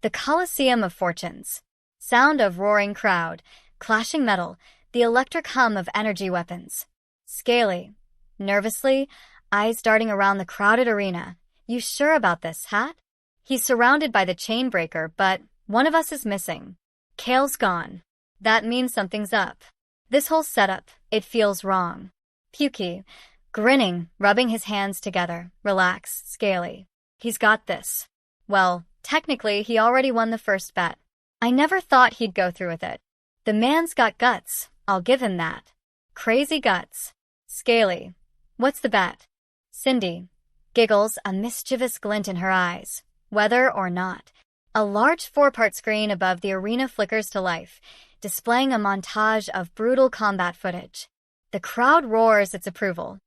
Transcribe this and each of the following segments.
The Coliseum of Fortunes. Sound of roaring crowd, clashing metal, the electric hum of energy weapons. Scaly. Nervously, eyes darting around the crowded arena. You sure about this, Hat? He's surrounded by the chain breaker, but one of us is missing. Kale's gone. That means something's up. This whole setup, it feels wrong. Pugil, grinning, rubbing his hands together. Relax, Scaly. He's got this. Well, technically, he already won the first bet. I never thought he'd go through with it. The man's got guts, I'll give him that. Crazy guts. Scaly. What's the bet? Cindy giggles, a mischievous glint in her eyes. Whether or not. A large 4-part screen above the arena flickers to life, displaying a montage of brutal combat footage. The crowd roars its approval.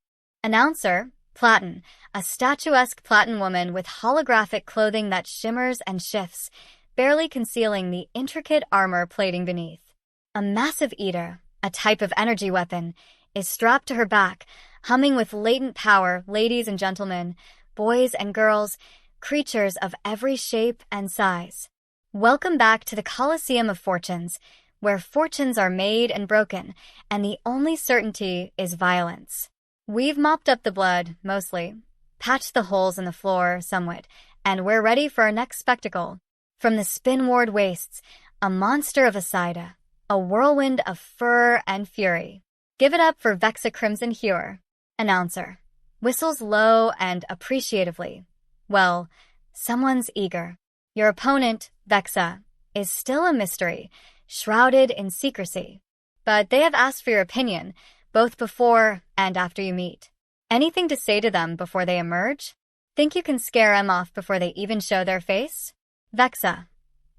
Announcer, Platin, a statuesque Platin woman with holographic clothing that shimmers and shifts, barely concealing the intricate armor plating beneath. A massive eater, a type of energy weapon, is strapped to her back, humming with latent power. Ladies and gentlemen, boys and girls, creatures of every shape and size. Welcome back to the Coliseum of Fortunes, where fortunes are made and broken, and the only certainty is violence. We've mopped up the blood, mostly, patched the holes in the floor somewhat, and we're ready for our next spectacle. From the spin-ward wastes, a monster of a Cidor, a whirlwind of fur and fury. Give it up for Vexa Crimson Huer. Announcer whistles low and appreciatively. Well, someone's eager. Your opponent, Vexa, is still a mystery, shrouded in secrecy. But they have asked for your opinion, both before and after you meet. Anything to say to them before they emerge? Think you can scare them off before they even show their face? Vexa,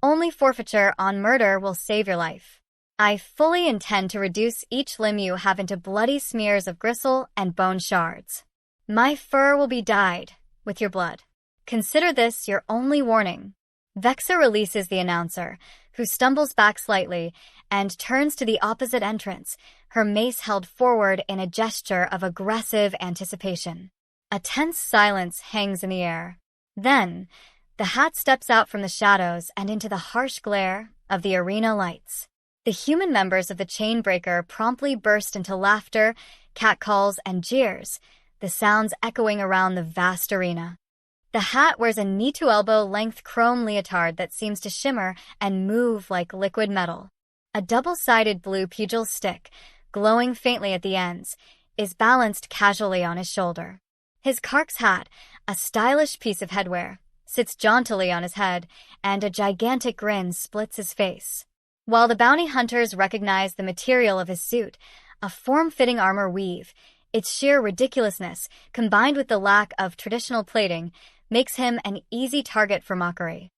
only forfeiture on murder will save your life. I fully intend to reduce each limb you have into bloody smears of gristle and bone shards. My fur will be dyed with your blood. Consider this your only warning. Vexa releases the announcer, who stumbles back slightly and turns to the opposite entrance, her mace held forward in a gesture of aggressive anticipation. A tense silence hangs in the air. Then, the Hat steps out from the shadows and into the harsh glare of the arena lights. The human members of the Chainbreaker promptly burst into laughter, catcalls, and jeers, the sounds echoing around the vast arena. The Hat wears a knee-to-elbow length chrome leotard that seems to shimmer and move like liquid metal. A double-sided blue pugil stick, glowing faintly at the ends, is balanced casually on his shoulder. His Kark's hat, a stylish piece of headwear, sits jauntily on his head, and a gigantic grin splits his face. While the bounty hunters recognize the material of his suit, a form-fitting armor weave, its sheer ridiculousness, combined with the lack of traditional plating, makes him an easy target for mockery.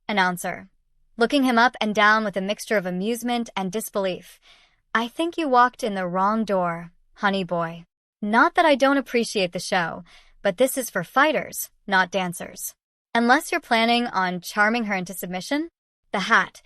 Announcer, looking him up and down with a mixture of amusement and disbelief. I think you walked in the wrong door, honey boy. Not that I don't appreciate the show, but this is for fighters, not dancers. Unless you're planning on charming her into submission? The Hat,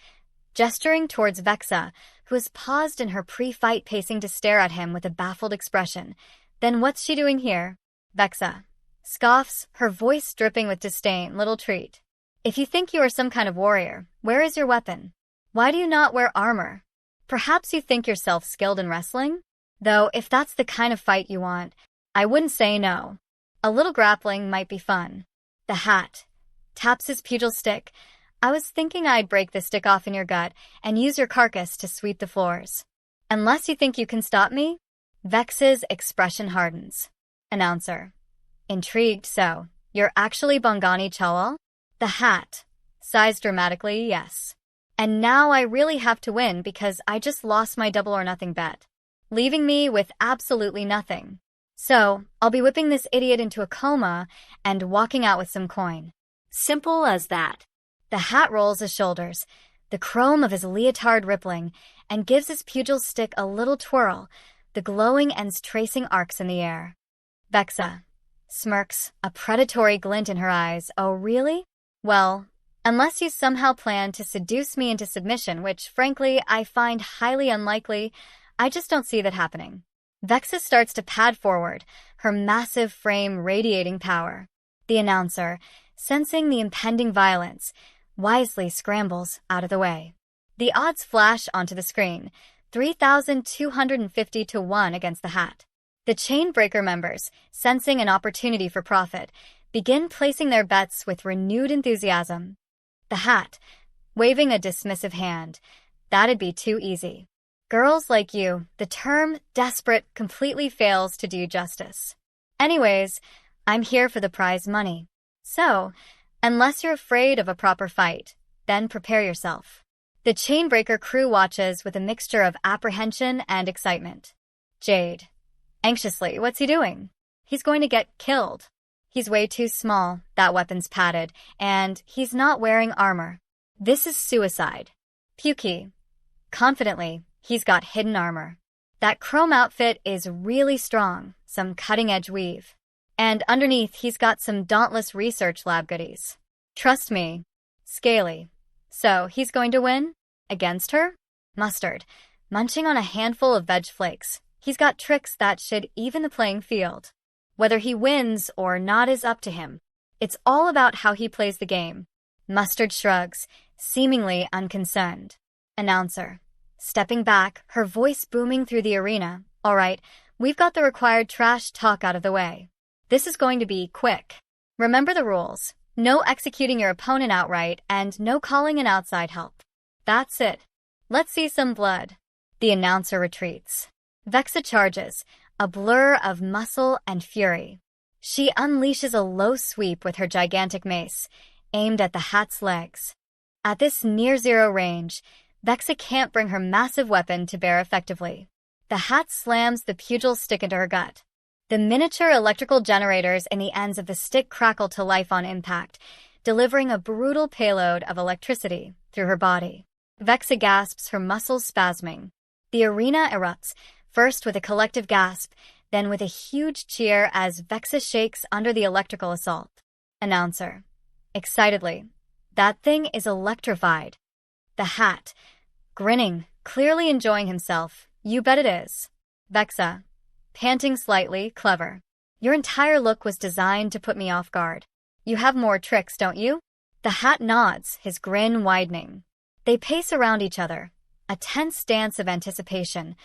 gesturing towards Vexa, who has paused in her pre-fight pacing to stare at him with a baffled expression. Then what's she doing here? Vexa scoffs, her voice dripping with disdain. Little treat. If you think you are some kind of warrior, where is your weapon? Why do you not wear armor? Perhaps you think yourself skilled in wrestling? Though, if that's the kind of fight you want, I wouldn't say no. A little grappling might be fun. The Hat taps his pugil stick. I was thinking I'd break the stick off in your gut and use your carcass to sweep the floors. Unless you think you can stop me? Vex's expression hardens. Announcer, intrigued, so you're actually Bongani Chawal? The Hat sighs dramatically, yes. And now I really have to win because I just lost my double or nothing bet, leaving me with absolutely nothing. So, I'll be whipping this idiot into a coma and walking out with some coin. Simple as that. The Hat rolls his shoulders, the chrome of his leotard rippling, and gives his pugil stick a little twirl, the glowing ends tracing arcs in the air. Vexa smirks, a predatory glint in her eyes. Oh, really? Well, unless you somehow plan to seduce me into submission, which, frankly, I find highly unlikely, I just don't see that happening. Vexa starts to pad forward, her massive frame radiating power. The announcer, sensing the impending violence, wisely scrambles out of the way. The odds flash onto the screen, 3,250 to 1 against the hat. The Chainbreaker members, sensing an opportunity for profit, begin placing their bets with renewed enthusiasm. The hat, waving a dismissive hand. That'd be too easy. Girls like you, the term desperate completely fails to do justice. Anyways, I'm here for the prize money. So, unless you're afraid of a proper fight, then prepare yourself. The Chainbreaker crew watches with a mixture of apprehension and excitement. Jade. Anxiously, what's he doing? He's going to get killed. He's way too small, that weapon's padded, and he's not wearing armor. This is suicide. Pugil. Confidently, he's got hidden armor. That chrome outfit is really strong, some cutting-edge weave. And underneath, he's got some dauntless research lab goodies. Trust me. Scaly. So, he's going to win? Against her? Mustard. Munching on a handful of veg flakes. He's got tricks that should even the playing field. Whether he wins or not is up to him. It's all about how he plays the game. Mustard shrugs, seemingly unconcerned. Announcer. Stepping back, her voice booming through the arena. All right, we've got the required trash talk out of the way. This is going to be quick. Remember the rules. No executing your opponent outright and no calling in outside help. That's it. Let's see some blood. The announcer retreats. Vexa charges, a blur of muscle and fury. She unleashes a low sweep with her gigantic mace, aimed at the hat's legs. At this near-zero range, Vexa can't bring her massive weapon to bear effectively. The hat slams the pugil stick into her gut. The miniature electrical generators in the ends of the stick crackle to life on impact, delivering a brutal payload of electricity through her body. Vexa gasps, her muscles spasming. The arena erupts, first with a collective gasp, then with a huge cheer as Vexa shakes under the electrical assault. Announcer. Excitedly. That thing is electrified. The hat. Grinning, clearly enjoying himself. You bet it is. Vexa. Panting slightly, clever. Your entire look was designed to put me off guard. You have more tricks, don't you? The hat nods, his grin widening. They pace around each other, a tense dance of anticipation,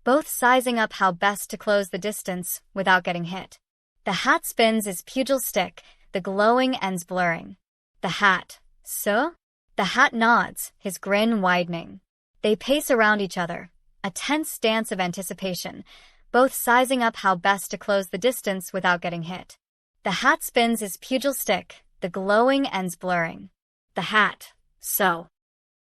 both sizing up how best to close the distance without getting hit. The hat spins his pugil stick, the glowing ends blurring. The hat. So? The hat nods, his grin widening. They pace around each other, a tense dance of anticipation, both sizing up how best to close the distance without getting hit. The hat spins his pugil stick, the glowing ends blurring. The hat. So.